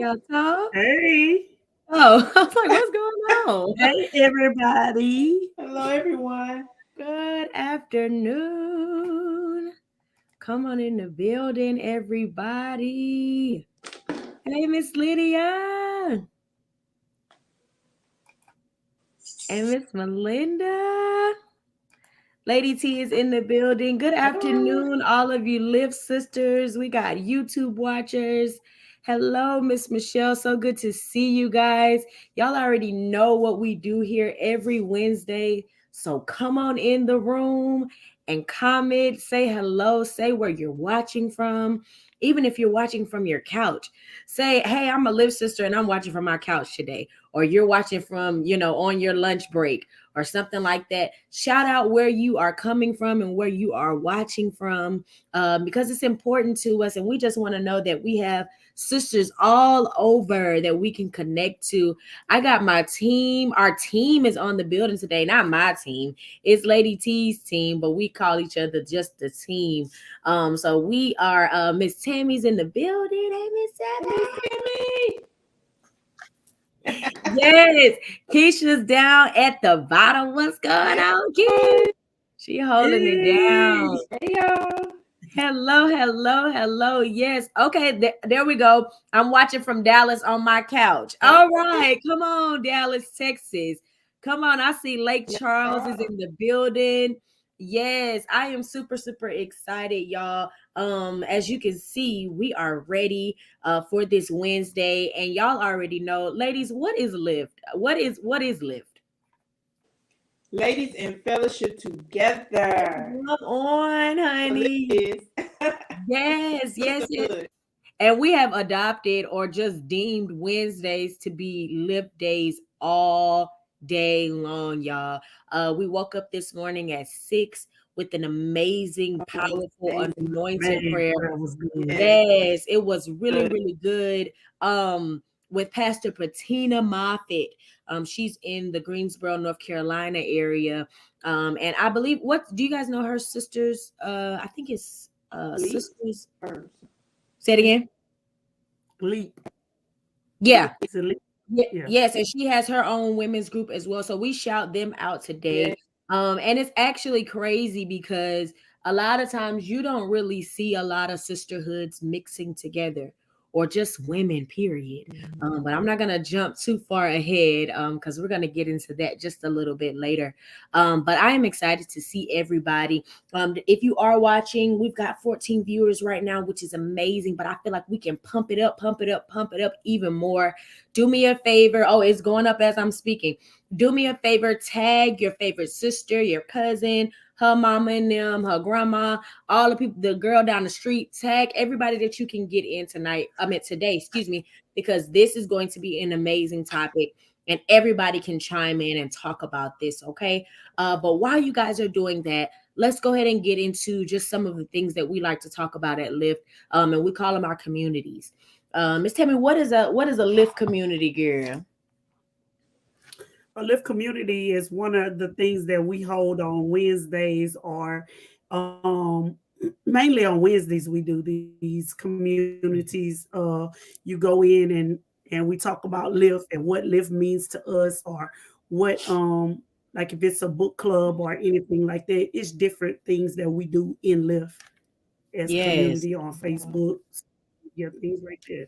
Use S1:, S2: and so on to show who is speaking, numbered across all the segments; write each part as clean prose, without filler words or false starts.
S1: y'all talk?
S2: Hey.
S1: Oh, I was like, what's going on?
S2: Hey, everybody.
S3: Hello, everyone.
S1: Good afternoon. Come on in the building, everybody. Hey, Miss Lydia. And Miss Melinda. Lady T is in the building. Good afternoon, all of you Lift sisters. We got YouTube watchers. Hello, Miss Michelle. So good to see you guys. Y'all already know what we do here every Wednesday. So come on in the room and comment, say hello, say where you're watching from. Even if you're watching from your couch, say, hey, I'm a Lift sister and I'm watching from my couch today. Or you're watching from, on your lunch break or something like that. Shout out where you are coming from and where you are watching from, because it's important to us. And we just want to know that we have sisters all over that we can connect to. I got my team. Our team is on the building today. Not my team. It's Lady T's team, but we call each other just the team. So we are, Miss Tammy's in the building. Hey, Miss Tammy. Yes, Keisha's down at the bottom. What's going on, Keisha? She holding it down.
S3: Hey, y'all.
S1: Hello. Yes. Okay, there we go. I'm watching from Dallas on my couch. All right. Come on, Dallas, Texas. Come on. I see Lake Charles is in the building. Yes, I am super excited, y'all. As you can see, we are ready for this Wednesday, and y'all already know, ladies, what is Lift? What is Lift?
S3: Ladies in fellowship together.
S1: Come on, honey. Yes.
S3: Good.
S1: And we have adopted or just deemed Wednesdays to be Lift days all day long, y'all. We woke up this morning at 6 with an amazing, powerful, anointed prayer.
S2: That was good.
S1: Yes, it was really good. With Pastor Patina Moffitt. She's in the Greensboro, North Carolina area. And I believe, what do you guys know her sisters? I think it's sisters. Say it again.
S2: Leap.
S1: Yeah.
S2: It's a leap.
S1: Yeah. Yes, and she has her own women's group as well. So we shout them out today. And it's actually crazy because a lot of times you don't really see a lot of sisterhoods mixing together or just women, period. But I'm not gonna jump too far ahead because we're gonna get into that just a little bit later. But I am excited to see everybody. If you are watching, we've got 14 viewers right now, which is amazing. But I feel like we can pump it up even more. Do me a favor. Oh, it's going up as I'm speaking. Do me a favor, tag your favorite sister, your cousin, her mama and them, her grandma, all the people, the girl down the street. Tag everybody that you can get in today, because this is going to be an amazing topic and everybody can chime in and talk about this, okay? But while you guys are doing that, let's go ahead and get into just some of the things that we like to talk about at Lift, and we call them our communities. Miss Tammy, what is a Lift community, girl?
S2: A Lift community is one of the things that we hold on Wednesdays, or mainly on Wednesdays we do these communities. You go in and we talk about Lift and what Lift means to us, or what like if it's a book club or anything like that. It's different things that we do in Lift as
S1: Yes.
S2: community on Facebook. Yeah, things like that.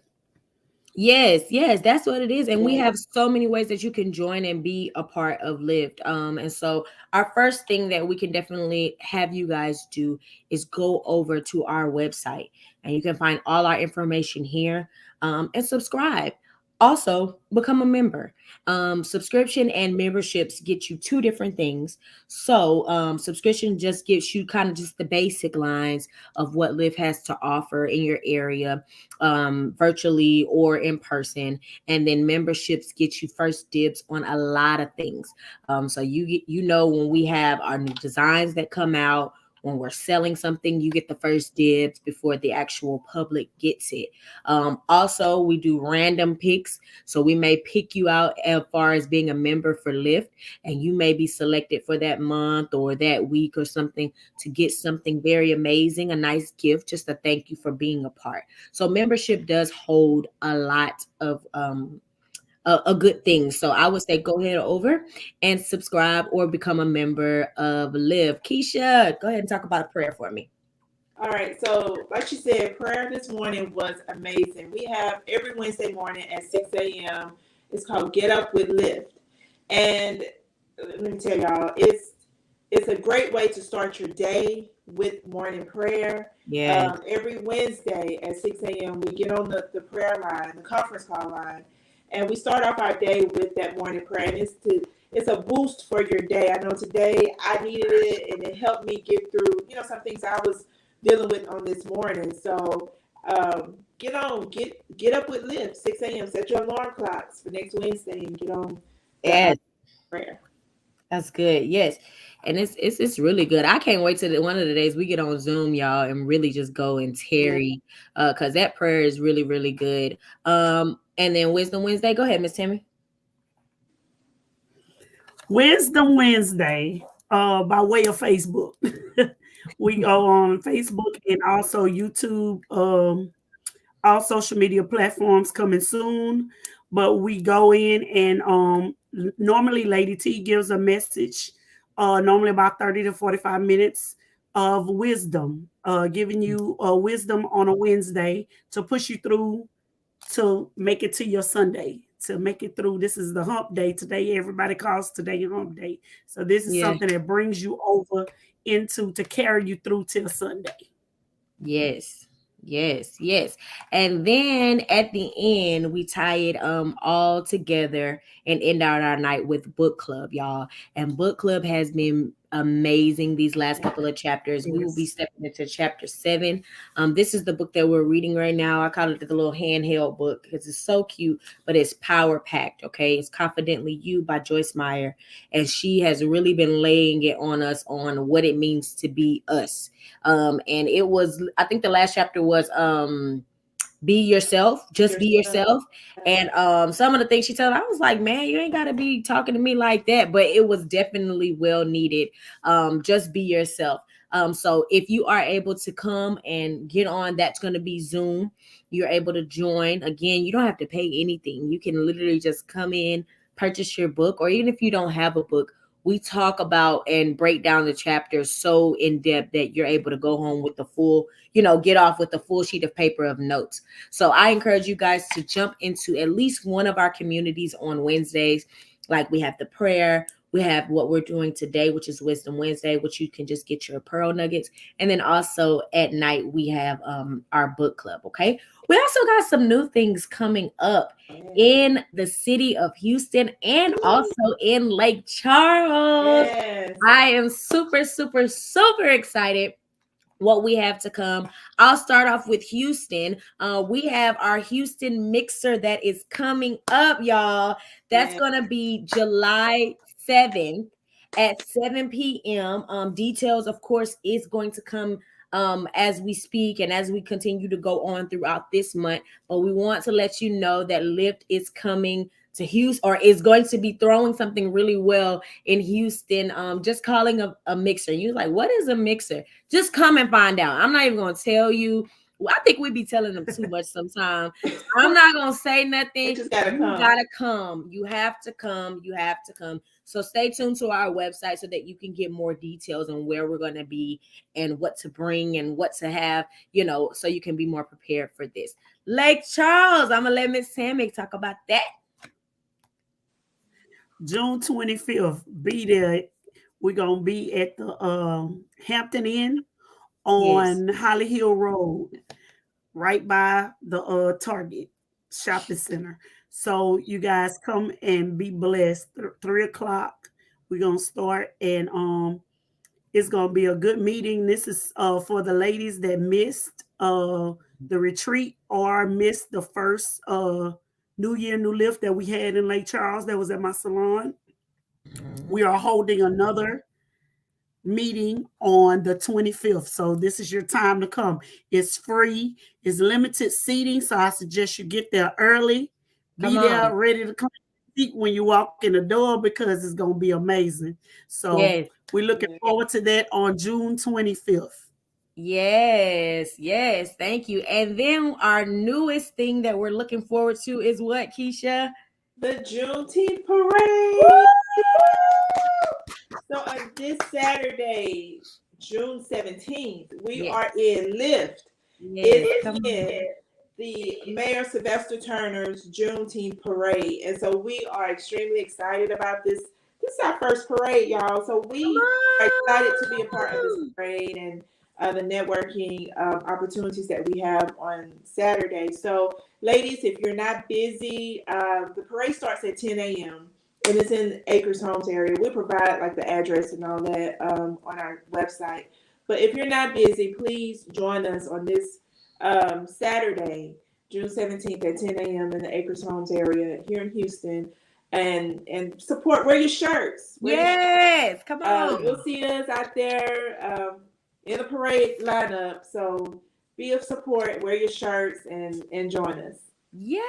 S1: Yes, that's what it is. And we have so many ways that you can join and be a part of Lift. And so our first thing that we can definitely have you guys do is go over to our website, and you can find all our information here, and subscribe. Also, become a member. Subscription and memberships get you two different things. So, subscription just gives you kind of just the basic lines of what Lift has to offer in your area, virtually or in person. And then memberships get you first dibs on a lot of things. So when we have our new designs that come out, when we're selling something, you get the first dibs before the actual public gets it. Also, we do random picks. So we may pick you out as far as being a member for Lyft, and you may be selected for that month or that week or something to get something very amazing, a nice gift, just to thank you for being a part. So membership does hold a lot of a good thing. So I would say go ahead over and subscribe or become a member of Live. Keisha, go ahead and talk about a prayer for me.
S3: All right, so like you said, prayer this morning was amazing. We have every Wednesday morning at 6 a.m. It's called Get Up with Lyft. And let me tell y'all, it's a great way to start your day with morning prayer.
S1: Yeah.
S3: Every Wednesday at 6 a.m. we get on the prayer line, the conference call line, and we start off our day with that morning prayer. And it's a boost for your day. I know today I needed it, and it helped me get through, some things I was dealing with on this morning. So get up with Lyft, 6 a.m. Set your alarm clocks for next Wednesday and get on
S1: Yes.
S3: prayer.
S1: That's good. Yes. And it's really good. I can't wait till one of the days we get on Zoom, y'all, and really just go and tarry. Because that prayer is really, really good. And then Wisdom Wednesday. Go ahead, Miss Tammy.
S2: Wisdom Wednesday, by way of Facebook. We go on Facebook and also YouTube, all social media platforms coming soon. But we go in and normally Lady T gives a message, normally about 30 to 45 minutes of wisdom, giving you wisdom on a Wednesday to push you through to make it to your Sunday, to make it through. This is the hump day today. Everybody calls today hump day. So this is something that brings you over into to carry you through till Sunday.
S1: Yes. And then at the end, we tie it all together and end out our night with book club, y'all. And book club has been amazing these last couple of chapters. We will be stepping into chapter 7. This is the book that we're reading right now. I call it the little handheld book because it's so cute, but it's power packed. Okay, it's Confidently You by Joyce Meyer, and she has really been laying it on us on what it means to be us. And it was, I think the last chapter was be yourself, just be yourself. And some of the things she told, I was like, man, you ain't got to be talking to me like that. But it was definitely well needed. Just be yourself. So if you are able to come and get on, that's going to be Zoom. You're able to join. Again, you don't have to pay anything. You can literally just come in, purchase your book, or even if you don't have a book, we talk about and break down the chapters so in depth that you're able to go home with the full, get off with the full sheet of paper of notes. So I encourage you guys to jump into at least one of our communities on Wednesdays. Like we have the prayer, we have what we're doing today, which is Wisdom Wednesday, which you can just get your pearl nuggets. And then also at night, we have our book club. Okay. We also got some new things coming up in the city of Houston and also in Lake Charles.
S3: Yes.
S1: I am super, super, super excited what we have to come. I'll start off with Houston. We have our Houston mixer that is coming up, y'all. That's going to be July 7th at 7 p.m. Details, of course, is going to come as we speak and as we continue to go on throughout this month. But we want to let you know that Lyft is coming to Houston, or is going to be throwing something really well in Houston. Just calling a mixer. You're like, what is a mixer? Just come and find out. I'm not even going to tell you. Well, I think we be telling them too much sometimes. I'm not going to say nothing.
S3: You gotta
S1: come. You have to come. You have to come. So stay tuned to our website so that you can get more details on where we're going to be and what to bring and what to have, so you can be more prepared for this. Lake Charles, I'm going to let Miss Tammy talk about that.
S2: June 25th, be there. We're going to be at the Hampton Inn on Holly Hill Road, right by the Target shopping center. So you guys come and be blessed. 3 o'clock, we're going to start, and it's going to be a good meeting. This is for the ladies that missed the retreat or missed the first New Year, New Lift that we had in Lake Charles that was at my salon. We are holding another meeting on the 25th. So this is your time to come. It's free. It's limited seating. So I suggest you get there early. Be there ready to come when you walk in the door because it's going to be amazing. So we're looking forward to that on June 25th.
S1: Yes. Thank you. And then our newest thing that we're looking forward to is what, Keisha?
S3: The Juneteenth parade. So on this Saturday, June 17th, we are in Lift. It's in the Mayor Sylvester Turner's Juneteenth parade. And so we are extremely excited about this. This is our first parade, y'all. So we are excited to be a part of this parade and the networking opportunities that we have on Saturday. So, ladies, if you're not busy, the parade starts at 10 a.m. and it's in Acres Homes area. We provide like the address and all that on our website. But if you're not busy, please join us on this Saturday, June 17th at 10 a.m. in the Acres Homes area here in Houston. And support, wear your shirts.
S1: Come on.
S3: You'll see us out there in the parade lineup. So be of support, wear your shirts, and join us.
S1: Yes.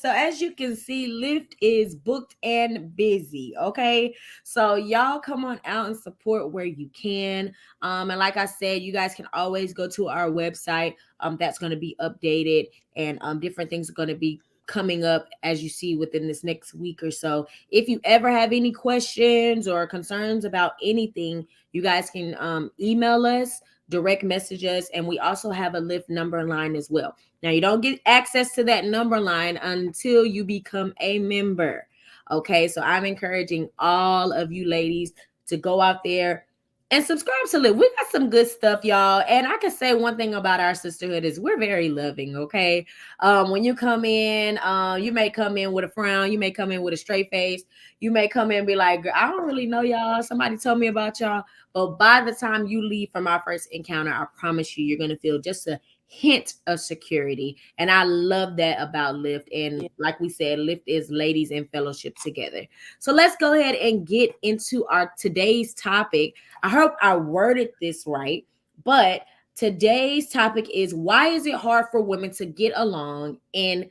S1: So as you can see, Lift is booked and busy. Okay. So y'all come on out and support where you can. And like I said, you guys can always go to our website. That's going to be updated, and different things are going to be coming up as you see within this next week or so. If you ever have any questions or concerns about anything, you guys can email us, direct message us, and we also have a Lift number line as well. Now, you don't get access to that number line until you become a member. Okay, so I'm encouraging all of you ladies to go out there and subscribe to Lift. We got some good stuff, y'all. And I can say one thing about our sisterhood is we're very loving, okay? When you come in, you may come in with a frown. You may come in with a straight face. You may come in and be like, I don't really know y'all. Somebody told me about y'all. But by the time you leave from our first encounter, I promise you, you're going to feel just a hint of security. And I love that about Lift. And like we said, Lift is ladies in fellowship together. So let's go ahead and get into our today's topic. I hope I worded this right, but today's topic is, why is it hard for women to get along in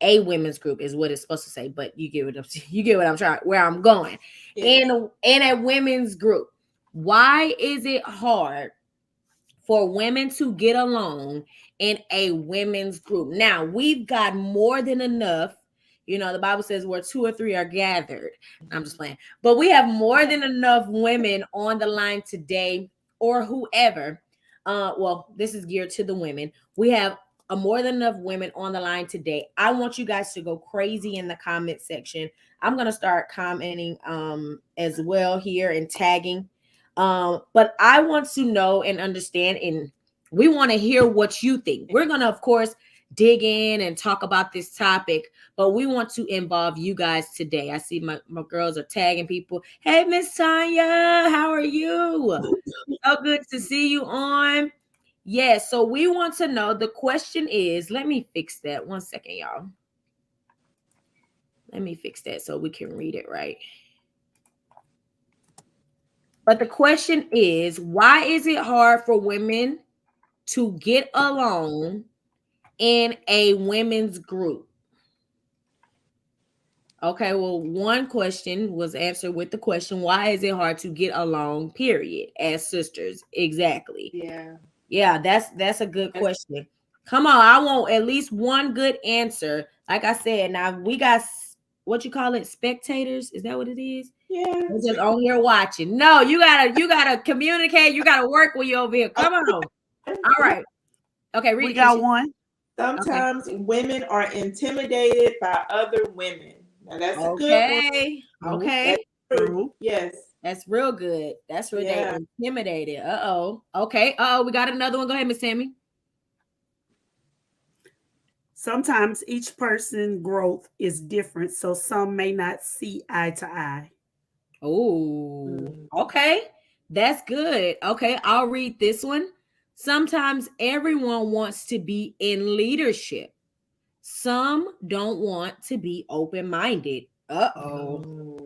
S1: a women's group, is what it's supposed to say, but you get what I'm trying, where I'm going. In a women's group. Why is it hard for women to get along in a women's group? Now, we've got more than enough. You know, the Bible says where 2 or 3 are gathered. I'm just playing. But we have more than enough women on the line today, or whoever. Well, this is geared to the women. We have more than enough women on the line today. I want you guys to go crazy in the comment section. I'm going to start commenting as well here and tagging. But I want to know and understand, and we want to hear what you think. We're going to, of course, dig in and talk about this topic, but we want to involve you guys today. I see my girls are tagging people. Hey, Miss Tanya, how are you? So good to see you on. Yes, so we want to know, the question is, let me fix that. 1 second, y'all. Let me fix that so we can read it right. But the question is, why is it hard for women to get along in a women's group? Okay, well, one question was answered with the question, why is it hard to get along, period, as sisters? Exactly. Yeah, that's a good question. Come on, I want at least one good answer. Like I said, now we got, what you call it, spectators? Is that what it is?
S3: Yeah.
S1: We're just on here watching. No, you gotta communicate. You gotta work when you're over here. Come on. All right. Okay,
S2: we got one.
S3: Sometimes women are intimidated by other women. Now that's a good one.
S1: Okay.
S3: That's true. Yes.
S1: That's real good. That's real. They're intimidated. Okay. We got another one. Go ahead, Miss Tammy.
S2: Sometimes each person's growth is different, so some may not see eye to eye.
S1: Oh, okay. That's good. Okay, I'll read this one. Sometimes everyone wants to be in leadership. Some don't want to be open-minded. Uh-oh.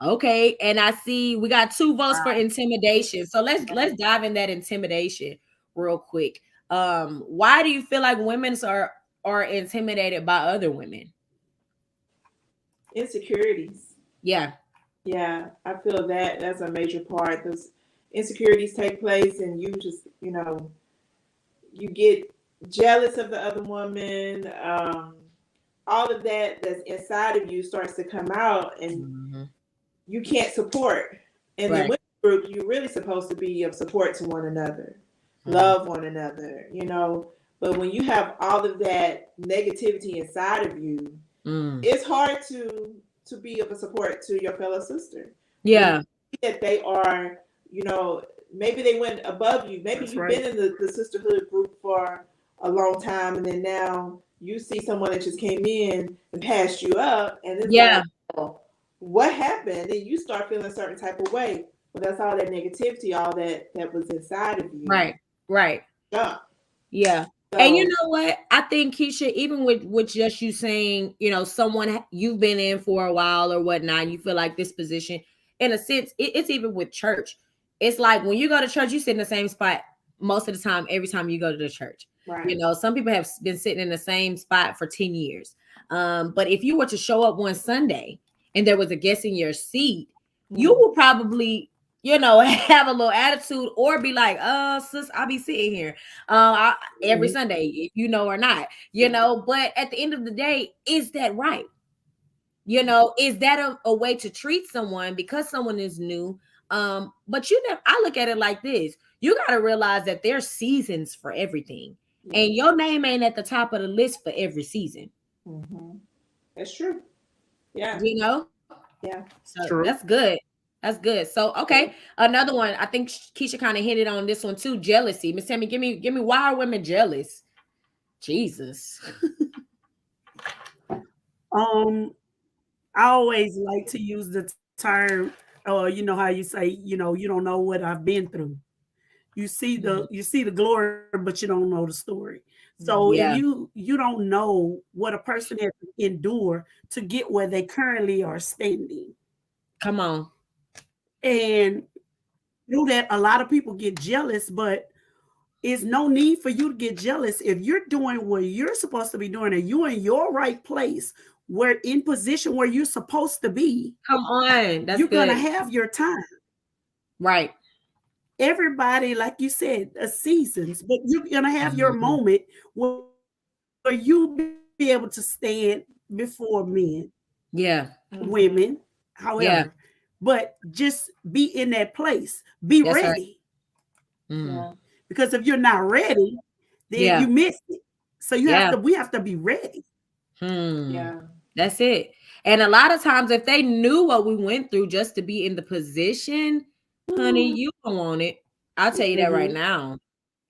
S1: Okay, and I see we got 2 votes for
S2: Wow.
S1: intimidation. So let's dive in that intimidation real quick. Why do you feel like women are intimidated by other women?
S3: Insecurities.
S1: Yeah.
S3: Yeah, I feel that that's a major part. Those insecurities take place, and you just, you get jealous of the other woman. All of that that's inside of you starts to come out, and
S1: Mhm.
S3: you can't support. And the
S1: Right.
S3: women group, you're really supposed to be of support to one another,
S1: Mhm.
S3: love one another, But when you have all of that negativity inside of you,
S1: Mm.
S3: it's hard to be of a support to your fellow sister. When you
S1: Yeah.
S3: see that they are, maybe they went above you. Maybe
S2: That's
S3: you've
S2: right.
S3: been in the sisterhood group for a long time, and then now you see someone that just came in and passed you up, and it's
S1: Yeah.
S3: like, oh, what happened? And you start feeling a certain type of way. Well, that's all that negativity, all that was inside of you.
S1: Right. Right.
S3: Yeah.
S1: Yeah. And you
S3: So
S1: know what? I think Keisha, even with just you saying, someone you've been in for a while or whatnot, you feel like this position, in a sense, it's even with church. It's like when you go to church, you sit in the same spot most of the time, every time you go to the church.
S3: right.
S1: Some people have been sitting in the same spot for 10 years. But if you were to show up one Sunday and there was a guest in your seat, you will probably, have a little attitude or be like, sis, I'll be sitting here every
S2: Mhm.
S1: Sunday, if you know or not, but at the end of the day, is that right? Is that a way to treat someone because someone is new? But I look at it like this. You got to realize that there's seasons for everything.
S3: Yeah.
S1: And your name ain't at the top of the list for every season.
S3: Mm-hmm. That's true. Yeah. Yeah.
S1: So
S2: True.
S1: that's good. That's good. So okay, another one. I think Keisha kind of hit it on this one too. Jealousy. Miss Tammy, give me why are women jealous? Jesus.
S2: I always like to use the term, you know how you say, you don't know what I've been through. You see the glory, but you don't know the story. So if
S1: Yeah.
S2: you don't know what a person has to endure to get where they currently are standing.
S1: Come on.
S2: And through that, a lot of people get jealous, but it's no need for you to get jealous if you're doing what you're supposed to be doing and you're in your right place, where in position where you're supposed to be.
S1: Come on. That's
S2: You're gonna
S1: good.
S2: have your time.
S1: Right.
S2: Everybody, like you said, seasons, but you're gonna have your
S1: Mhm.
S2: moment where you be able to stand before men,
S1: Yeah.
S2: women,
S1: Yeah.
S2: however. But just be in that place. Be
S1: That's right.
S2: ready.
S3: Yeah.
S2: Because if you're not ready, then
S1: Yeah.
S2: you miss it. So
S1: Yeah.
S2: we have to be ready.
S3: Yeah.
S1: That's it. And a lot of times, if they knew what we went through just to be in the position, honey, you don't want it. I'll tell you that right
S2: Mhm.
S1: now.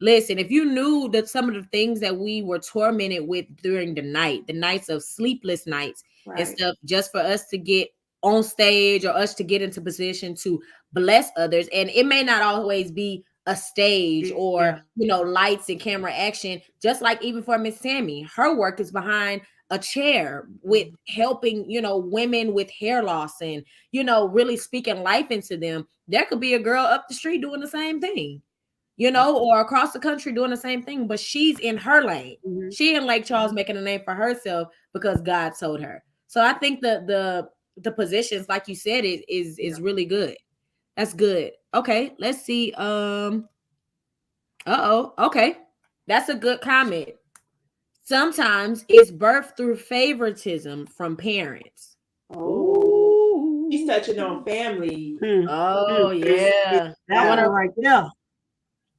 S1: Listen, if you knew that some of the things that we were tormented with during the nights of sleepless nights and
S3: Right.
S1: stuff, just for us to get on stage or us to get into position to bless others. And it may not always be a stage or,
S2: Yeah.
S1: lights and camera action, just like even for Miss Tammy, her work is behind a chair with helping, women with hair loss and, really speaking life into them. There could be a girl up the street doing the same thing, or across the country doing the same thing, but she's in her lane.
S2: Mhm.
S1: She in Lake Charles making a name for herself because God told her. So I think the positions, like you said, is really good. That's good. Okay, let's see. Okay. That's a good comment. Sometimes it's birthed through favoritism from parents.
S3: Oh, she's
S1: Ooh.
S3: touching on family.
S2: Hmm.
S1: Oh yeah. I
S2: That
S1: want
S2: one
S1: to.
S2: right there.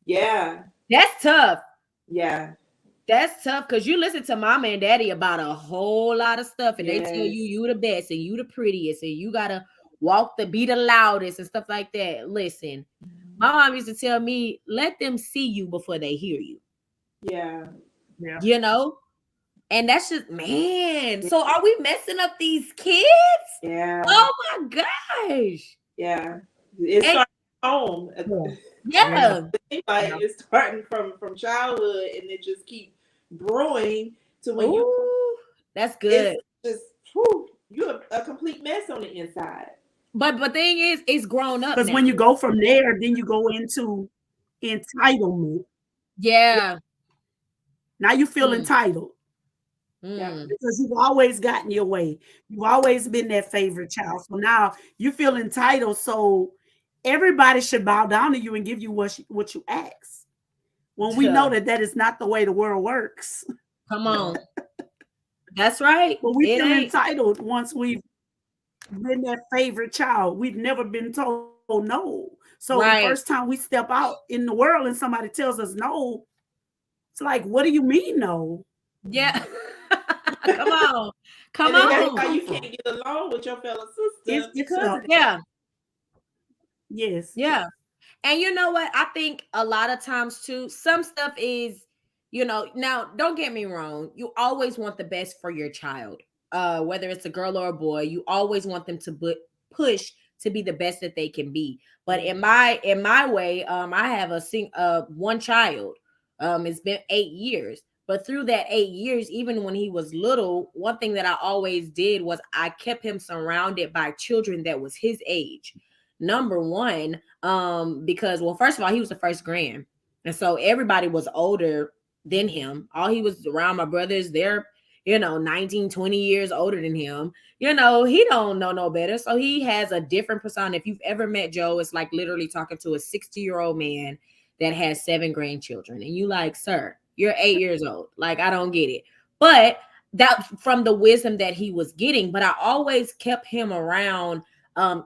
S3: Yeah.
S1: That's tough.
S3: Yeah.
S1: That's tough because you listen to mama and daddy about a whole lot of stuff, and they tell
S3: Yes.
S1: you the best and you the prettiest, and you gotta be the loudest and stuff like that. Listen, my mom used to tell me, let them see you before they hear you.
S3: Yeah.
S2: Yeah.
S1: And that's just, man. So are we messing up these kids?
S3: Yeah.
S1: Oh my gosh.
S3: Yeah. It
S1: And
S3: starts at home.
S1: yeah.
S3: Like it's starting from childhood, and it just keep brewing to when
S1: Ooh, that's good.
S3: it's just you're a complete mess on the inside.
S1: But thing is, it's grown up
S2: Because
S1: now.
S2: when you go from there, then you go into entitlement.
S1: Yeah.
S2: Now you feel
S1: Mm,
S2: entitled
S3: Yeah.
S1: mm.
S2: because you've always gotten your way. You've always been that favorite child. So now you feel entitled. So everybody should bow down to you and give you what you ask. When we know
S1: Duh.
S2: that is not the way the world works.
S1: Come
S3: No.
S1: on. That's right.
S2: But we
S1: It
S2: feel
S1: ain't.
S2: entitled once we've been that favorite child. We've never been told no. So the
S1: Right.
S2: first time we step out in the world and somebody tells us no, it's like, what do you mean no?
S1: Yeah. Come on. Come
S3: And then
S2: Where
S3: that's
S2: they
S1: on.
S3: why
S2: come
S3: you
S2: from?
S3: can't get along with your fellow sister
S2: It's
S3: because of that.
S1: Yeah.
S2: yes.
S1: Yeah. And you know what? I think a lot of times too, some stuff is, now don't get me wrong. You always want the best for your child. Whether it's a girl or a boy, you always want them to push to be the best that they can be. But in my way, I have one child. It's been 8 years. But through that 8 years, even when he was little, one thing that I always did was I kept him surrounded by children that was his age. Number one, because, well, first of all, he was the first grand, and so everybody was older than him. All he was around my brothers, they're 19, 20 years older than him. He don't know no better, so he has a different persona. If you've ever met Joe, it's like literally talking to a 60-year-old man that has 7 grandchildren, and you like, sir, you're 8 years old. Like, I don't get it. But that from the wisdom that he was getting. But I always kept him around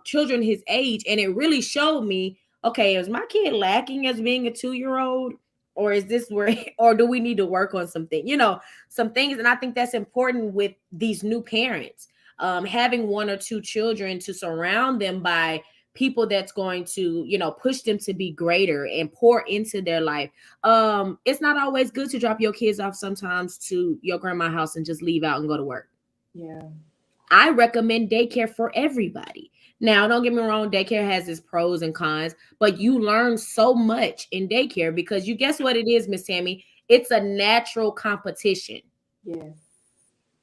S1: children his age, and it really showed me, okay, is my kid lacking as being a 2-year-old, or is this where, or do we need to work on some things? And I think that's important with these new parents, having 1 or 2 children to surround them by people that's going to push them to be greater and pour into their life. It's not always good to drop your kids off sometimes to your grandma's house and just leave out and go to work.
S3: Yeah.
S1: I recommend daycare for everybody. Now, don't get me wrong, daycare has its pros and cons, but you learn so much in daycare because you guess what it is, Miss Tammy? It's a natural competition.
S3: Yes.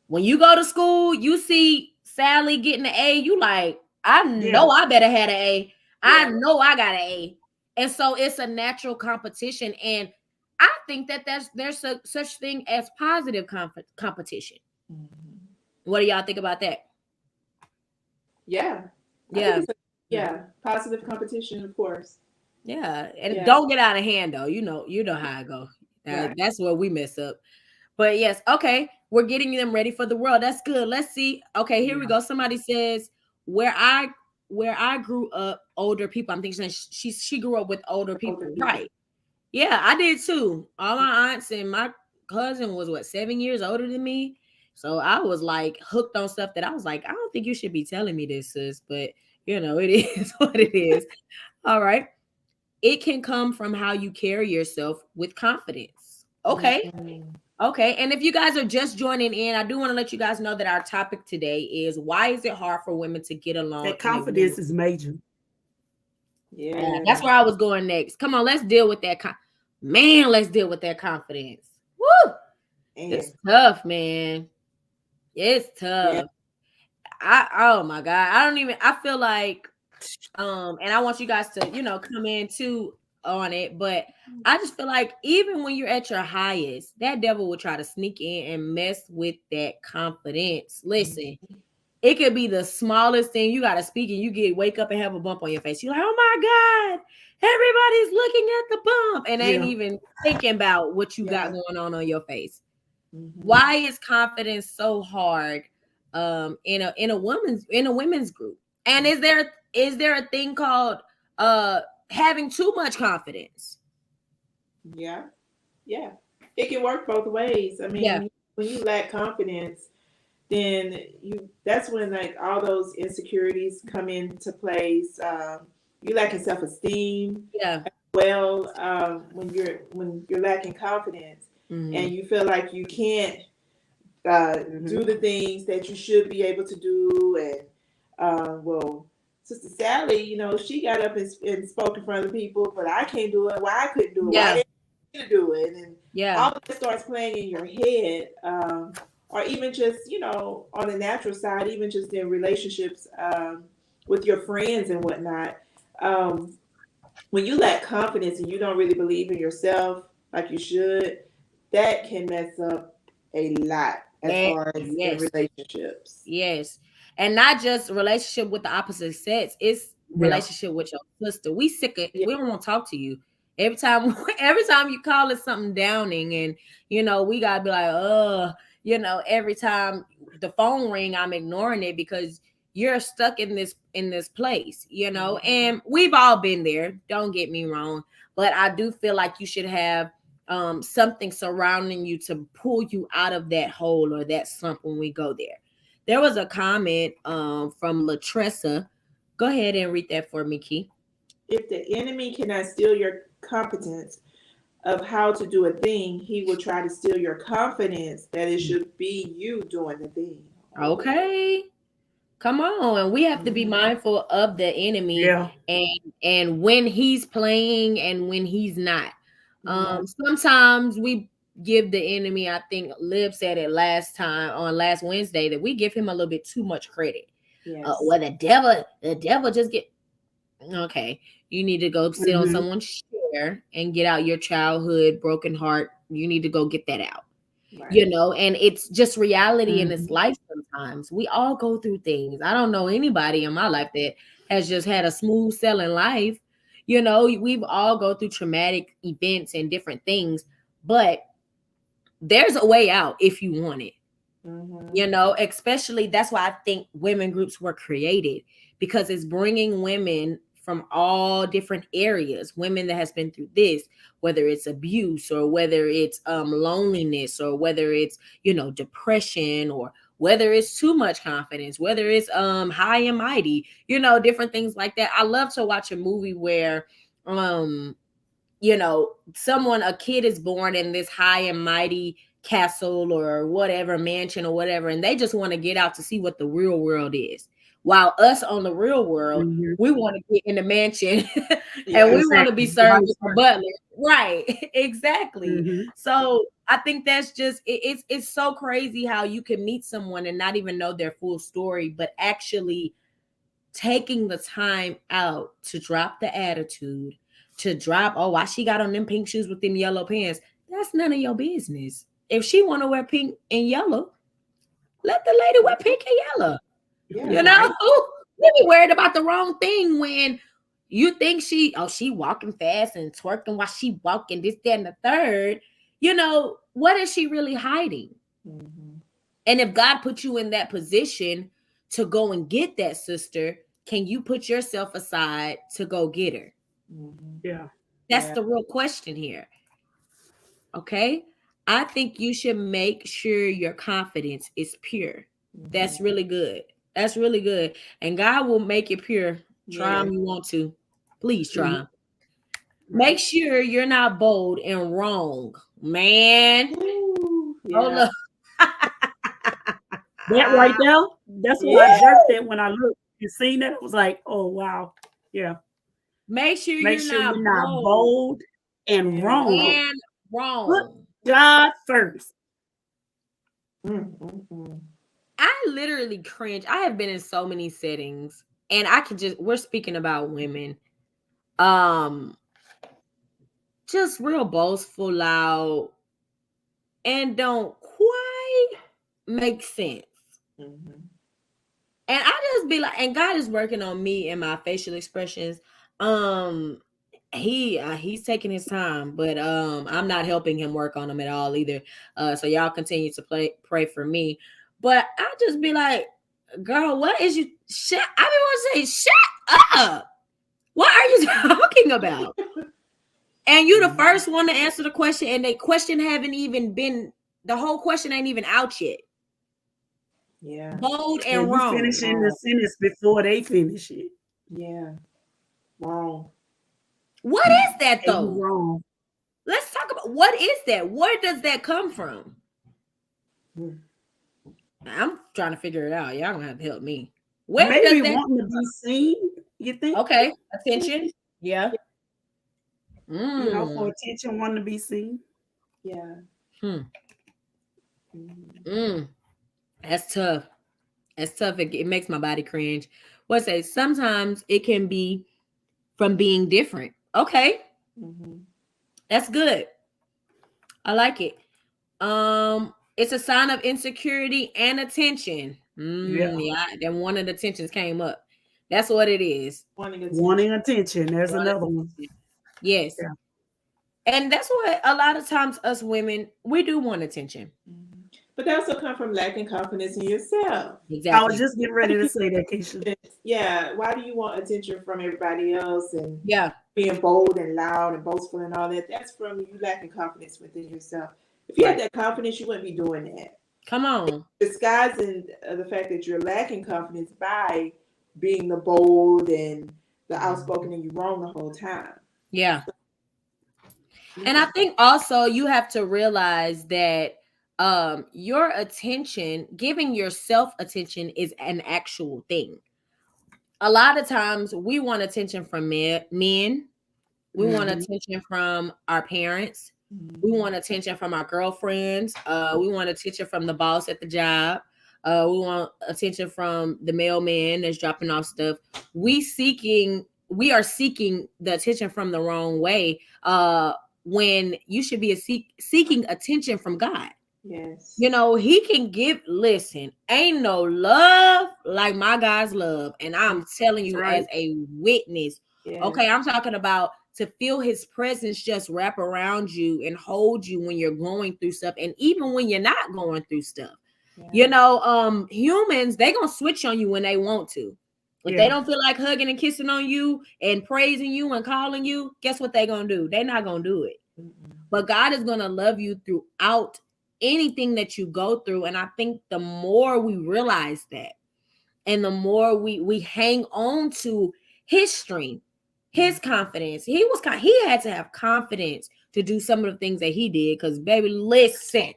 S1: When you go to school, you see Sally getting an A, you like, I know I better have an A. I know I got an A. And so it's a natural competition. And I think that there's such thing as positive competition.
S3: Mm-hmm.
S1: What do y'all think about that?
S3: Yeah. Positive competition, of course.
S1: Yeah. And don't get out of hand though. You know how I go.
S3: Right.
S1: That's where we mess up. But yes, okay. We're getting them ready for the world. That's good. Let's see. Okay, here we go. Somebody says where I grew up, older people. I'm thinking she grew up with older people. Right. Yeah, I did too. All my aunts and my cousin was 7 years older than me. So I was like hooked on stuff that I was like, I don't think you should be telling me this, sis. But it is what it is. All right. It can come from how you carry yourself with confidence. Okay.
S3: Mm-hmm.
S1: Okay. And if you guys are just joining in, I do want to let you guys know that our topic today is why is it hard for women to get along?
S2: That confidence is major.
S1: Yeah. That's where I was going next. Come on, let's deal with that. Let's deal with that confidence. Woo! It's tough, man. It's tough. Yeah. Oh my God. I feel like, and I want you guys to, come in too on it, but I just feel like even when you're at your highest, that devil will try to sneak in and mess with that confidence. Listen, it could be the smallest thing. You got to speak and you wake up and have a bump on your face. You're like, oh my God, everybody's looking at the bump and ain't even thinking about what you got going on your face. Mm-hmm. Why is confidence so hard in a women's group? And is there a thing called having too much confidence?
S3: Yeah. It can work both ways. I mean, when you lack confidence, then that's when like all those insecurities come into place. You lacking self-esteem. Yeah. Well, when you're lacking confidence, mm-hmm. and you feel like you can't mm-hmm. do the things that you should be able to do, and well, Sister Sally, she got up and spoke in front of people, but I can't do it. Why I couldn't do it? Why didn't you do it? And all of that starts playing in your head. Or even just, on the natural side, even just in relationships, with your friends and whatnot. Um, when you lack confidence and you don't really believe in yourself like you should, that can mess up a lot as
S1: And
S3: far as in
S1: yes,
S3: relationships.
S1: yes. And not just relationship with the opposite sex, it's
S2: Yeah.
S1: relationship with your sister. We sick of
S3: Yeah.
S1: we don't want to talk to you. Every time every time you call it something downing, and we gotta be like, every time the phone ring, I'm ignoring it because you're stuck in this place, and we've all been there, don't get me wrong, but I do feel like you should have something surrounding you to pull you out of that hole or that slump when we go there. There was a comment from Latressa. Go ahead and read that for me, Key.
S3: If the enemy cannot steal your competence of how to do a thing, he will try to steal your confidence that it should be you doing the thing. Oh.
S1: Okay. Come on. And we have to be mindful of the enemy
S2: Yeah.
S1: and when he's playing and when he's not.
S3: Yeah.
S1: Sometimes we give the enemy, I think Liv said it last Wednesday, that we give him a little bit too much credit.
S3: Yes.
S1: Where the devil just get okay. You need to go sit on someone's chair and get out your childhood broken heart. You need to go get that out.
S3: Right.
S1: And it's just reality in this life. Sometimes we all go through things. I don't know anybody in my life that has just had a smooth sailing life. We've all go through traumatic events and different things, but there's a way out if you want it. Especially that's why I think women groups were created, because it's bringing women from all different areas, women that has been through this, whether it's abuse or whether it's loneliness or whether it's depression or whether it's too much confidence, whether it's high and mighty, different things like that. I love to watch a movie where a kid is born in this high and mighty castle or whatever mansion or whatever, and they just want to get out to see what the real world is, while us on the real world, we want to get in the mansion and we want to be served with a butler. Right. Exactly. So I think that's just it's so crazy how you can meet someone and not even know their full story, but actually taking the time out to drop the attitude, to drop, oh, why she got on them pink shoes with them yellow pants. That's none of your business. If she want to wear pink and yellow, let the lady wear pink and yellow.
S3: Yeah,
S1: You be worried about the wrong thing when you think she walking fast and twerking while she walking this, that, and the third. What is she really hiding? And if God put you in that position to go and get that sister, can you put yourself aside to go get her?
S2: Yeah.
S1: That's the real question here. Okay. I think you should make sure your confidence is pure. That's really good. That's really good. And God will make it pure. Try them you want to. Please try them. Make sure you're not bold and wrong, man.
S3: Ooh,
S1: Hold up.
S2: That right there, that's what I jerked at when I looked. You seen that? I was like, oh wow. Yeah.
S1: Make sure you're not
S2: bold and wrong.
S1: And wrong.
S2: Put God first.
S1: I literally cringe. I have been in so many settings, and we're speaking about women. Just real boastful, loud, and don't quite make sense. And I just be like, and God is working on me and my facial expressions. He's taking his time, but I'm not helping him work on them at all either. So y'all continue to pray for me. But I just be like, girl, what is you? I want to say, shut up. What are you talking about? And you the first one to answer the question, and the question the whole question ain't even out yet.
S3: Yeah.
S1: Bold and
S2: you
S1: wrong.
S2: Finishing the sentence before they finish it.
S3: Yeah. Wrong.
S1: What is that though?
S2: Wrong.
S1: Let's talk about what is that? Where does that come from? I'm trying to figure it out. Y'all gonna have to help me. Where
S2: Maybe
S1: does that
S2: wanting to be seen, you think?
S1: Okay, attention. Yeah.
S2: For attention, wanting to be seen.
S3: Yeah.
S1: That's tough. That's tough. It makes my body cringe What say? Sometimes it can be from being different. Okay, that's good. I like it. It's a sign of insecurity and attention. Yeah, then one of the tensions came up. That's what it is.
S2: Wanting attention. There's another one.
S1: Yes.
S2: Yeah.
S1: And that's what a lot of times us women, we do want attention.
S3: But that also come from lacking confidence in yourself.
S1: Exactly.
S2: I was just getting ready to say that, Keisha.
S3: Yeah. Why do you want attention from everybody else and
S1: Yeah.
S3: being bold and loud and boastful and all that? That's from you lacking confidence within yourself. If you had that confidence, you wouldn't be doing that.
S1: Come on.
S3: Disguising the fact that you're lacking confidence by being the bold and the outspoken, and you're wrong the whole time.
S1: Yeah. And I think also you have to realize that your attention, giving yourself attention is an actual thing. A lot of times we want attention from men. We want attention from our parents. We want attention from our girlfriends. We want attention from the boss at the job. We want attention from the mailman that's dropping off stuff. We are seeking the attention from the wrong way. When you should be seeking attention from God.
S3: Yes.
S1: You know, he can listen, ain't no love like my God's love. And I'm telling you as a witness. Yes. Okay, I'm talking about to feel his presence just wrap around you and hold you when you're going through stuff. And even when you're not going through stuff. Yeah. You know, humans, they gonna switch on you when they want to. If they don't feel like hugging and kissing on you and praising you and calling you, guess what they're going to do? They're not going to do it. But God is going to love you throughout anything that you go through. And I think the more we realize that and the more we hang on to his strength, his confidence, he had to have confidence to do some of the things that he did. Because, baby, listen,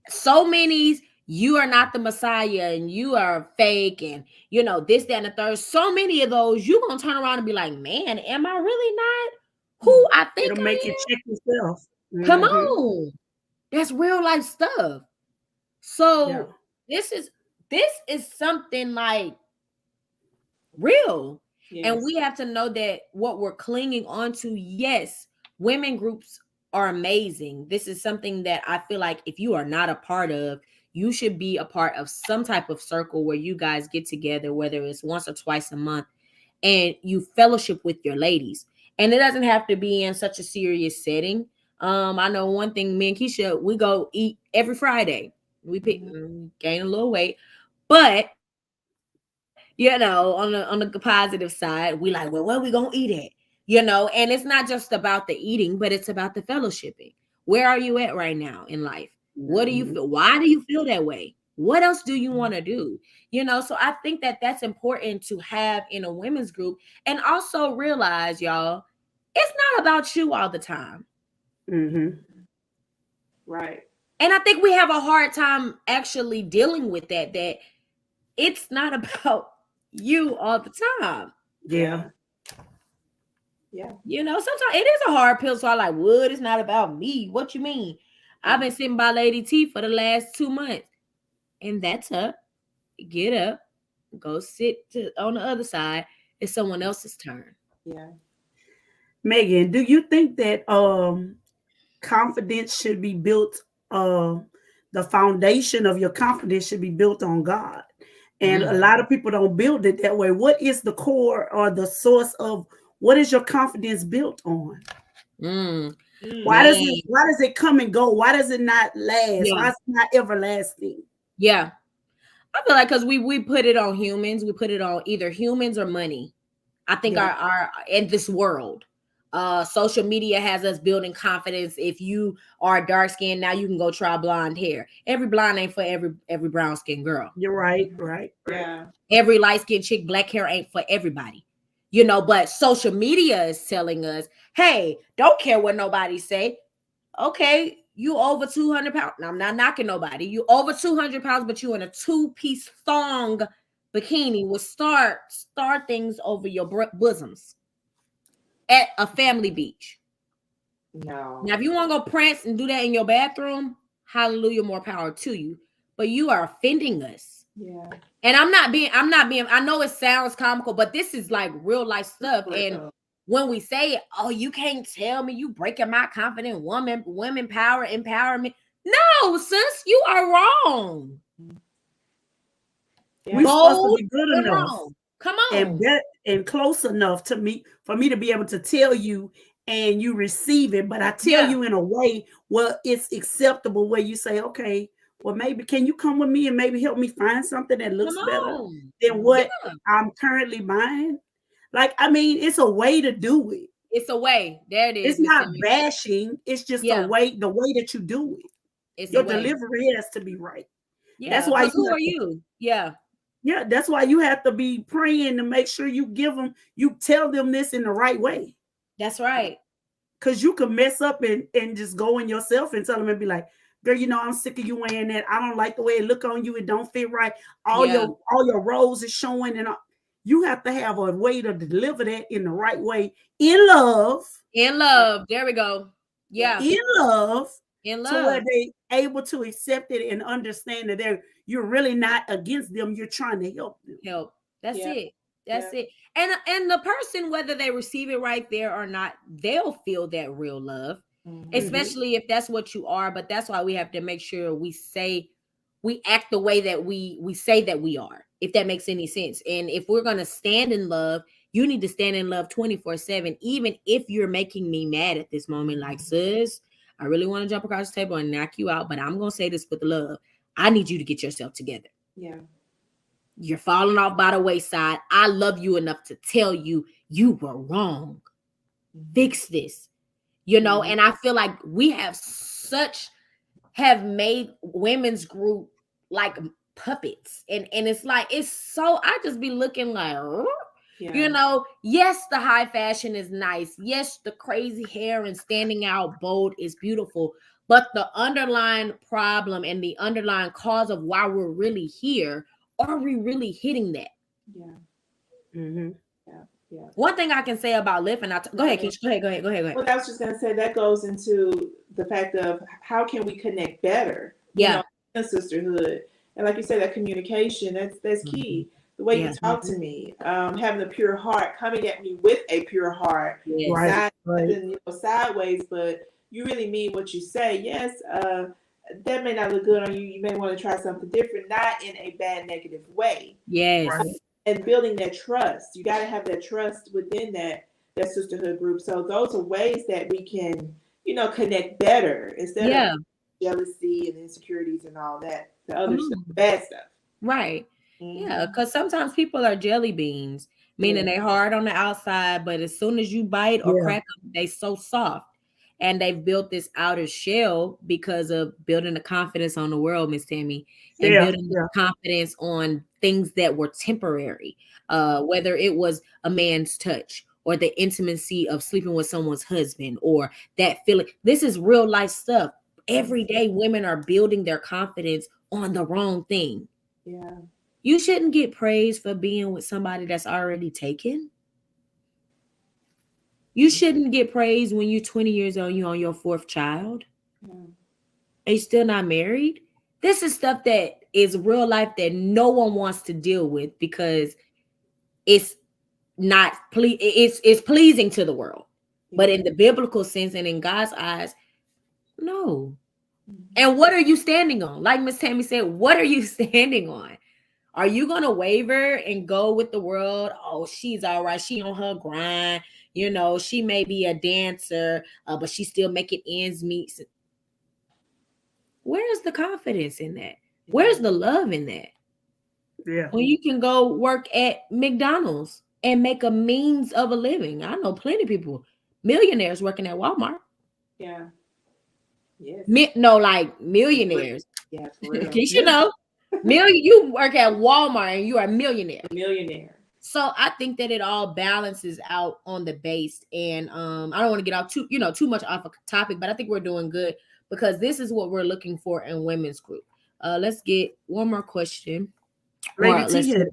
S1: so many... You are not the Messiah and you are fake and, you know, this, that, and the third. So many of those, you're going to turn around and be like, man, am I really not who I think
S2: It'll make you check yourself.
S1: Come on. That's real life stuff. So this is something like real. Yes. And we have to know that what we're clinging on to, yes, women groups are amazing. This is something that I feel like if you are not a part of, you should be a part of some type of circle where you guys get together, whether it's once or twice a month, and you fellowship with your ladies. And it doesn't have to be in such a serious setting. I know one thing, me and Keisha, we go eat every Friday. We gain a little weight, but you know, on the positive side, we like, well, where we gonna eat at? You know, and it's not just about the eating, but it's about the fellowshipping. Where are you at right now in life? What do you feel? Why do you feel that way? What else do you want to do? You know, so I think that that's important to have in a women's group. And also realize, y'all, it's not about you all the time.
S3: Right.
S1: And I think we have a hard time actually dealing with that it's not about you all the time.
S2: Yeah.
S3: Yeah.
S1: You know, sometimes it is a hard pill. So I like, Wood, it's not about me. What you mean? I've been sitting by Lady T for the last 2 months. And that's up. Get up. Go sit on the other side. It's someone else's turn.
S3: Yeah.
S2: Megan, do you think that confidence should be built, the foundation of your confidence should be built on God? And a lot of people don't build it that way. What is the core or the source of what is your confidence built on? Why does it come and go? Why does it not last? Why is it not everlasting?
S1: Yeah. I feel like because we put it on humans, we put it on either humans or money. I think our in this world. Social media has us building confidence. If you are dark skinned, now you can go try blonde hair. Every blonde ain't for every brown skinned girl.
S2: You're right.
S3: Yeah.
S1: Every light skinned chick, black hair ain't for everybody. You know, but social media is telling us, hey, don't care what nobody say. Okay, you over 200 pounds. Now, I'm not knocking nobody. You over 200 pounds, but you in a 2-piece thong bikini with star things over your bosoms at a family beach.
S3: No.
S1: Now, if you want to go prance and do that in your bathroom, hallelujah, more power to you. But you are offending us.
S3: Yeah.
S1: And I'm not being, I know it sounds comical, but this is like real life stuff. And when we say, oh, you can't tell me you breaking my confident women power, empowerment. No, sis, you are wrong.
S2: Yeah. We're supposed to be good enough.
S1: Wrong. Come on.
S2: And close enough to me for me to be able to tell you and you receive it. But I tell you in a way where it's acceptable, where you say, okay, well, maybe can you come with me and maybe help me find something that looks better than what I'm currently buying? Like, I mean, it's a way to do it.
S1: It's a way. There it is.
S2: It's not bashing. It's just a way, the way that you do it.
S1: It's
S2: your delivery has to be right.
S1: Yeah. That's why who are you? Yeah.
S2: Yeah, that's why you have to be praying to make sure you you tell them this in the right way.
S1: That's right.
S2: Because you can mess up and just go in yourself and tell them and be like, girl, you know, I'm sick of you wearing that. I don't like the way it look on you. It don't fit right. All your rolls is showing. And you have to have a way to deliver that in the right way. In love.
S1: In love. There we go. Yeah.
S2: In love.
S1: In love.
S2: So where they able to accept it and understand that you're really not against them. You're trying to help them.
S1: That's it. That's it. And the person, whether they receive it right there or not, they'll feel that real love, especially if that's what you are. But that's why we have to make sure we act the way that we say that we are, if that makes any sense. And if we're going to stand in love, you need to stand in love 24/7, even if you're making me mad at this moment. Like, sis, I really want to jump across the table and knock you out, but I'm going to say this with love. I need you to get yourself together.
S3: Yeah.
S1: You're falling off by the wayside. I love you enough to tell you you were wrong. Fix this. You know, and I feel like we have made women's group like puppets. And it's like, I just be looking like, you know, yes, the high fashion is nice. Yes, the crazy hair and standing out bold is beautiful. But the underlying problem and the underlying cause of why we're really here, are we really hitting that?
S3: Yeah.
S2: Mm-hmm.
S3: Yeah.
S1: One thing I can say about Lyft, and go ahead, Keisha. Go ahead.
S3: Well, I was just going to say that goes into the fact of how can we connect better?
S1: Yeah.
S3: In sisterhood. And like you said, that communication, that's key. The way you talk to me, having a pure heart, coming at me with a pure heart, not sideways, but you really mean what you say. Yes, that may not look good on you. You may want to try something different, not in a bad, negative way.
S1: Yes.
S3: Right? And building that trust. You got to have that trust within that sisterhood group. So those are ways that we can, connect better instead of jealousy and insecurities and all that, the other stuff, bad stuff.
S1: Right. Yeah, because sometimes people are jelly beans, meaning they hard on the outside, but as soon as you bite or crack them, they so soft. And they've built this outer shell because of building the confidence on the world, Miss Tammy, and building the confidence on things that were temporary, whether it was a man's touch or the intimacy of sleeping with someone's husband or that feeling. This is real life stuff. Every day, women are building their confidence on the wrong thing.
S3: Yeah.
S1: You shouldn't get praised for being with somebody that's already taken. You shouldn't get praised when you're 20 years old, you're on your fourth child. And you're still not married. This is stuff that is real life that no one wants to deal with because it's not it's pleasing to the world. But in the biblical sense and in God's eyes, no. And what are you standing on? Like Miss Tammy said, what are you standing on? Are you going to waver and go with the world? Oh, she's all right. She on her grind. She may be a dancer, but she's still making ends meet. Where's the confidence in that? Where's the love in that?
S2: Yeah.
S1: When you can go work at McDonald's and make a means of a living. I know plenty of people, millionaires working at Walmart.
S3: Yeah.
S1: Yes. Like millionaires.
S3: Yeah, for real.
S1: You work at Walmart and you are a millionaire.
S3: Millionaire.
S1: So I think that it all balances out on the base. And I don't want to get off too much off a topic, but I think we're doing good because this is what we're looking for in women's group. Let's get one more question.
S2: Lady T had,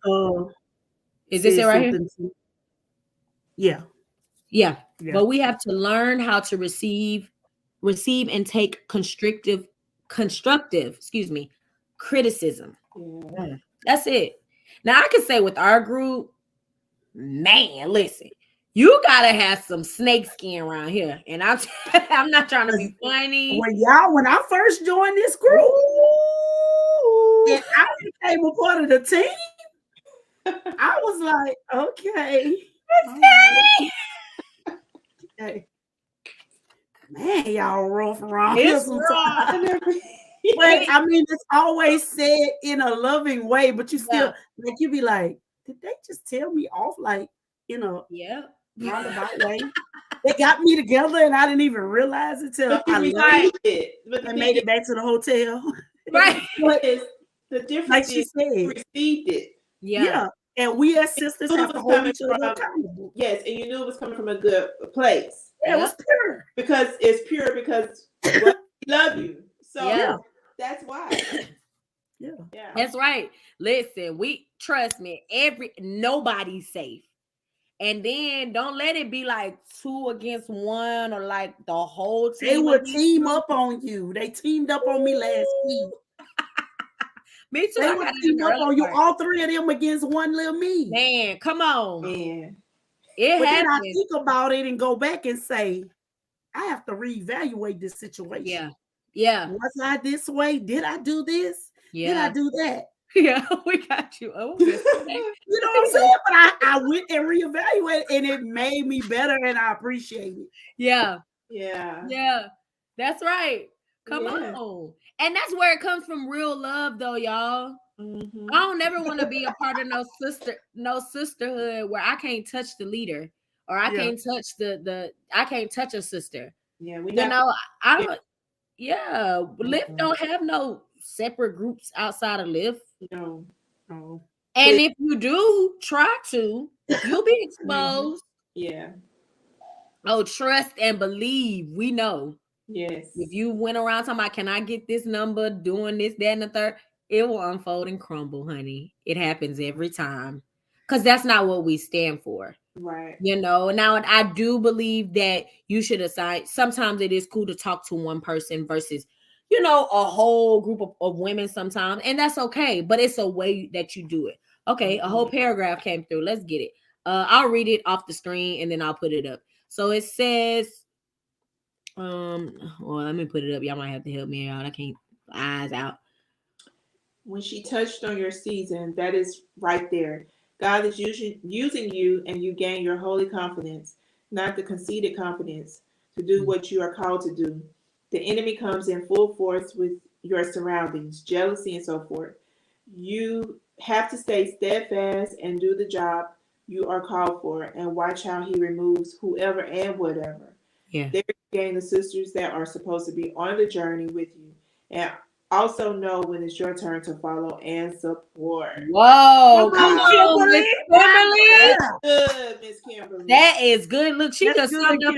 S1: is this it right here? Yeah. But we have to learn how to receive and take constructive, criticism. That's it. Now I can say with our group, man, listen, you gotta have some snake skin around here. And I'm not trying to be funny.
S2: When I first joined this group, and I became a part of the team, I was like, okay. Okay. Man, y'all rough around here sometimes. But I mean, it's always said in a loving way, but you still like you be like, did they just tell me off like in a roundabout way? They got me together and I didn't even realize it till I left and made it back to the hotel.
S1: Right.
S3: But the difference
S2: Like she
S3: is
S2: said,
S3: you received it.
S2: Yeah. And we as sisters have to hold each other accountable.
S3: Yes, and you knew it was coming from a good place.
S2: Yeah, it was pure.
S3: Because it's pure because we love you. So that's why.
S2: Yeah.
S1: That's right. Listen, trust me, nobody's safe. And then don't let it be like 2 against 1 or like the whole team.
S2: They would team up on you. They teamed up on me last week.
S1: Me too.
S2: They would team up on you. All 3 of them against one little me.
S1: Man, come on.
S3: Man.
S1: It
S2: but
S1: happens.
S2: Then I think about it and go back and say, I have to reevaluate this situation.
S1: Yeah.
S2: Was I this way? Did I do this?
S1: Yeah.
S2: Did I do that?
S1: Yeah, we got you. Oh, you know
S2: what I'm saying? But I went and reevaluated and it made me better and I appreciate it.
S1: Yeah.
S3: Yeah.
S1: That's right. Come on. And that's where it comes from, real love though, y'all.
S3: Mm-hmm.
S1: I don't never want to be a part of no sisterhood where I can't touch the leader or I can't touch I can't touch a sister.
S3: Yeah,
S1: I don't. Yeah, Lyft don't have no separate groups outside of Lyft.
S3: No.
S1: And if you do try to, you'll be exposed.
S3: Yeah.
S1: Oh, trust and believe. We know.
S3: Yes.
S1: If you went around talking about, can I get this number, doing this, that, and the third, it will unfold and crumble, honey. It happens every time. Because that's not what we stand for.
S3: Right.
S1: Now I do believe that you should assign. Sometimes it is cool to talk to one person versus, a whole group of women sometimes. And that's okay. But it's a way that you do it. Okay. A whole paragraph came through. Let's get it. I'll read it off the screen and then I'll put it up. So it says, well, let me put it up. Y'all might have to help me out. I can't, eyes out.
S3: When she touched on your season, that is right there. God is using you and you gain your holy confidence, not the conceited confidence, to do what you are called to do. The enemy comes in full force with your surroundings, jealousy and so forth. You have to stay steadfast and do the job you are called for and watch how he removes whoever and whatever.
S1: Yeah.
S3: There you gain the sisters that are supposed to be on the journey with you. And also know when it's your turn to follow and support.
S1: Whoa, come on, Miss Kimberly.
S3: That's good, Miss Kimberly.
S1: That is good. Look, she just summed up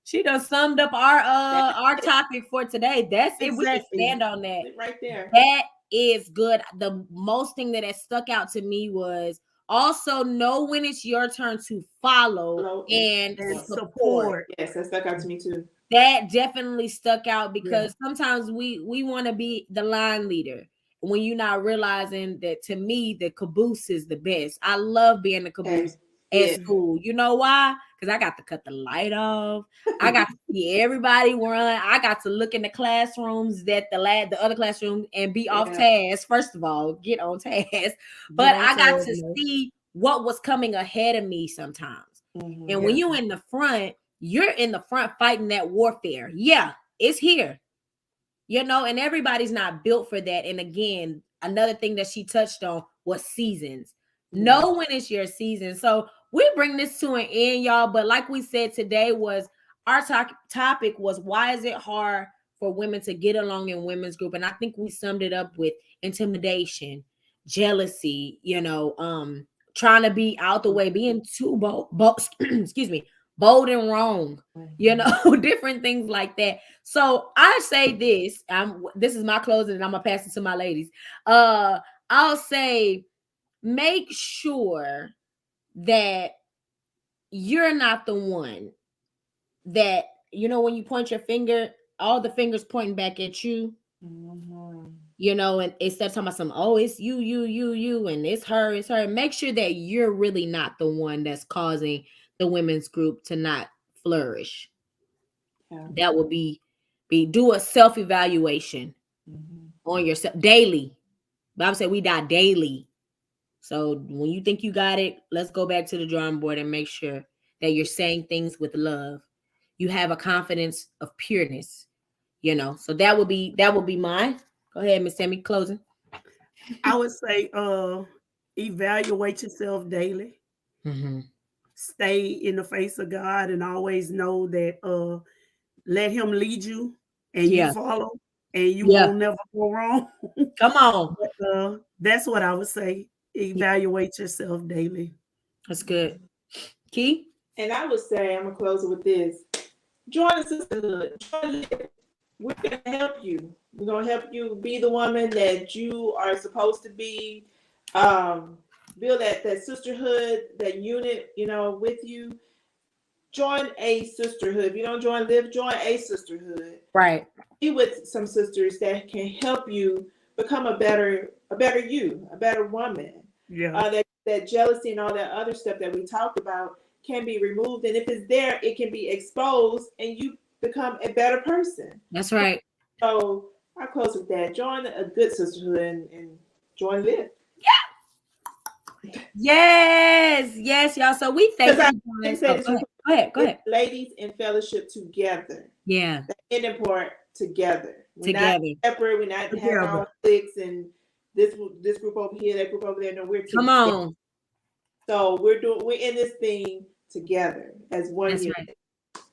S1: She done summed up our topic for today. That's it. We can stand on that
S3: right there.
S1: That is good. The most thing that stuck out to me was also know when it's your turn to follow and support.
S3: Yes, that stuck out to me too.
S1: That definitely stuck out because sometimes we want to be the line leader when you're not realizing that. To me, the caboose is the best. I love being the caboose at school. You know why? Because I got to cut the light off. I got to see everybody run. I got to look in the classrooms that the other classroom and be off task. First of all, get on task. But I got to see what was coming ahead of me sometimes. Mm-hmm. And when you're in the front, you're in the front fighting that warfare. Yeah, it's here. And everybody's not built for that. And again, another thing that she touched on was seasons. Know when it's your season. So we bring this to an end, y'all. But like we said, today was our topic was, why is it hard for women to get along in women's group? And I think we summed it up with intimidation, jealousy, trying to be out the way, being too bold, excuse me, bold and wrong, different things like that. So I say this, this is my closing and I'm gonna pass it to my ladies. I'll say, make sure that you're not the one that, when you point your finger, all the fingers pointing back at you. Mm-hmm. you know, and instead of talking about some, oh, it's you, and it's her. Make sure that you're really not the one that's causing the women's group to not flourish.
S3: Yeah.
S1: That would be do a self-evaluation on yourself daily. Bible said we die daily. So when you think you got it, let's go back to the drawing board and make sure that you're saying things with love. You have a confidence of pureness, you know. So that would be mine. Go ahead, Miss Tammy, closing.
S2: I would say evaluate yourself daily.
S1: Mm-hmm.
S2: Stay in the face of God and always know that let him lead you and you follow and you won't never go wrong.
S1: Come on.
S2: But, that's what I would say. Evaluate yourself daily.
S1: That's good. Key?
S3: And I would say, I'm going to close it with this. Join the sisterhood. We're going to help you. We're going to help you be the woman that you are supposed to be. Build that sisterhood, that unit, you know, with you. Join a sisterhood. If you don't join Live, join a sisterhood.
S1: Right.
S3: Be with some sisters that can help you become a better you, a better woman.
S2: Yeah.
S3: That jealousy and all that other stuff that we talked about can be removed. And if it's there, it can be exposed and you become a better person.
S1: That's right.
S3: So I close with that. Join a good sisterhood and join Live.
S1: Yes, y'all. So we thank you. Go ahead.
S3: Ladies in fellowship together.
S1: Yeah.
S3: The end part together. We're
S1: together.
S3: Not separate. We're not having our cliques and this group over here, that group over there. No, we're
S1: together. Come on.
S3: So we're in this thing together as one unit. Right.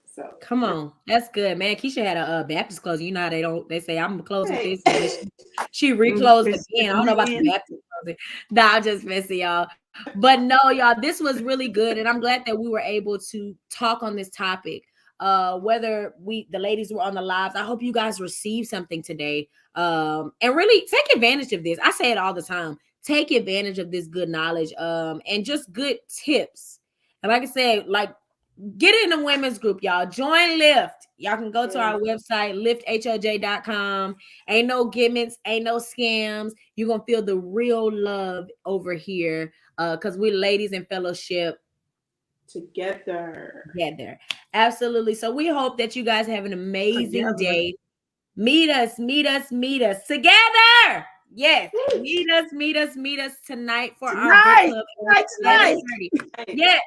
S3: So
S1: come on, that's good, man. Keisha had a Baptist closing. You know how they say I'm closing this. She reclosed again. I don't know about the Baptist closing. Nah, I'm just messing, y'all. But no, y'all, this was really good, and I'm glad that we were able to talk on this topic. Whether the ladies were on the lives, I hope you guys received something today. And really take advantage of this. I say it all the time. Take advantage of this good knowledge, and just good tips. And like I said, get in the women's group, y'all. Join Lift. Y'all can go to our website, lifthoj.com. Ain't no gimmicks, ain't no scams. You're going to feel the real love over here because we're ladies in fellowship.
S3: Together.
S1: Absolutely. So we hope that you guys have an amazing day. Meet us together. Yes. Meet us tonight for our book club. Tonight. Yeah.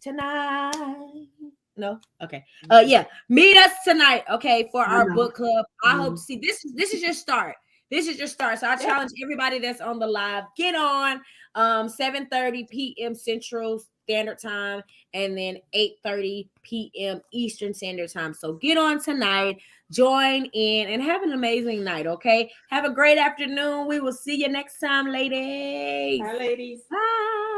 S1: Tonight. No. Okay. Yeah. Meet us tonight. Okay. For our book club. I hope to see this is your start. This is your start. So I challenge everybody that's on the live, get on 7:30 p.m. Central Standard Time and then 8:30 p.m. Eastern Standard Time. So get on tonight, join in, and have an amazing night. Okay. Have a great afternoon. We will see you next time, ladies.
S3: Bye, ladies.
S1: Bye.